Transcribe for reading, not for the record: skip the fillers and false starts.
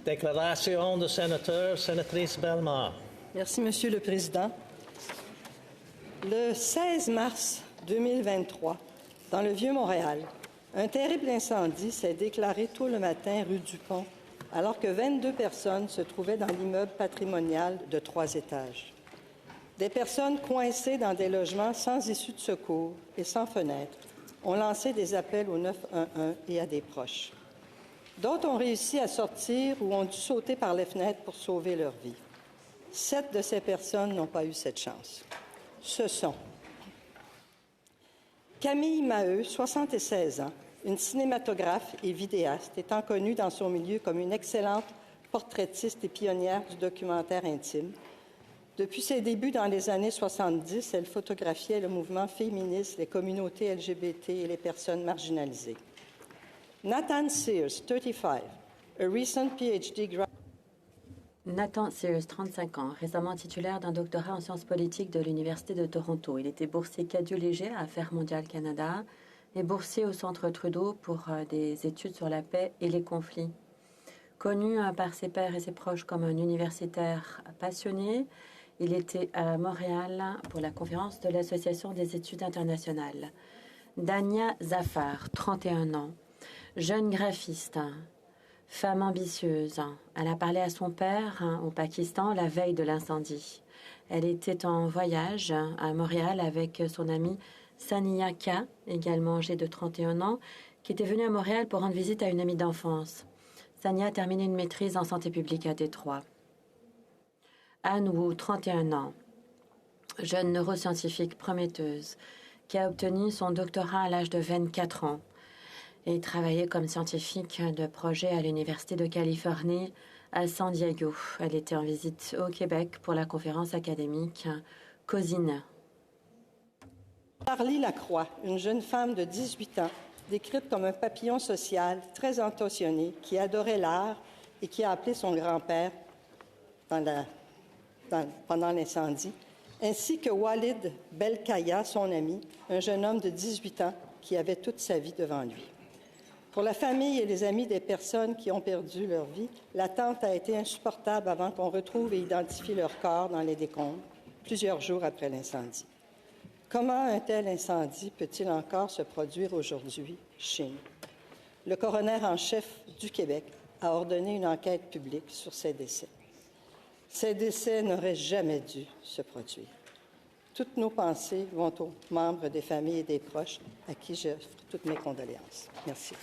Déclaration de sénateur, sénatrice Bellemare. Merci, Monsieur le Président. Le 16 mars 2023, dans le Vieux-Montréal, un terrible incendie s'est déclaré tôt le matin rue Dupont, alors que 22 personnes se trouvaient dans l'immeuble patrimonial de 3 étages. Des personnes coincées dans des logements sans issue de secours et sans fenêtres ont lancé des appels au 911 et à des proches. D'autres ont réussi à sortir ou ont dû sauter par les fenêtres pour sauver leur vie. 7 de ces personnes n'ont pas eu cette chance. Ce sont Camille Maheu, 76 ans, une cinématographe et vidéaste, étant connue dans son milieu comme une excellente portraitiste et pionnière du documentaire intime. Depuis ses débuts dans les années 70, elle photographiait le mouvement féministe, les communautés LGBT et les personnes marginalisées. Nathan Sears, 35, a recent PhD graduate. Nathan Sears, 35 ans, récemment titulaire d'un doctorat en sciences politiques de l'Université de Toronto. Il était boursier Cadieux-Léger à Affaires mondiales Canada et boursier au Centre Trudeau pour des études sur la paix et les conflits. Connu par ses pairs et ses proches comme un universitaire passionné, il était à Montréal pour la conférence de l'Association des études internationales. Dania Zafar, 31 ans, jeune graphiste, femme ambitieuse. Elle a parlé à son père au Pakistan la veille de l'incendie. Elle était en voyage à Montréal avec son amie Sania K, également âgée de 31 ans, qui était venue à Montréal pour rendre visite à une amie d'enfance. Sania a terminé une maîtrise en santé publique à Détroit. Anne Wu, 31 ans, jeune neuroscientifique prometteuse, qui a obtenu son doctorat à l'âge de 24 ans et travaillait comme scientifique de projet à l'Université de Californie à San Diego. Elle était en visite au Québec pour la conférence académique COSINE. Charlie Lacroix, une jeune femme de 18 ans, décrite comme un papillon social très attentionné, qui adorait l'art et qui a appelé son grand-père pendant l'incendie, ainsi que Walid Belkaya, son ami, un jeune homme de 18 ans qui avait toute sa vie devant lui. Pour la famille et les amis des personnes qui ont perdu leur vie, l'attente a été insupportable avant qu'on retrouve et identifie leur corps dans les décombres, plusieurs jours après l'incendie. Comment un tel incendie peut-il encore se produire aujourd'hui chez nous? Le coroner en chef du Québec a ordonné une enquête publique sur ces décès. Ces décès n'auraient jamais dû se produire. Toutes nos pensées vont aux membres des familles et des proches à qui j'offre toutes mes condoléances. Merci.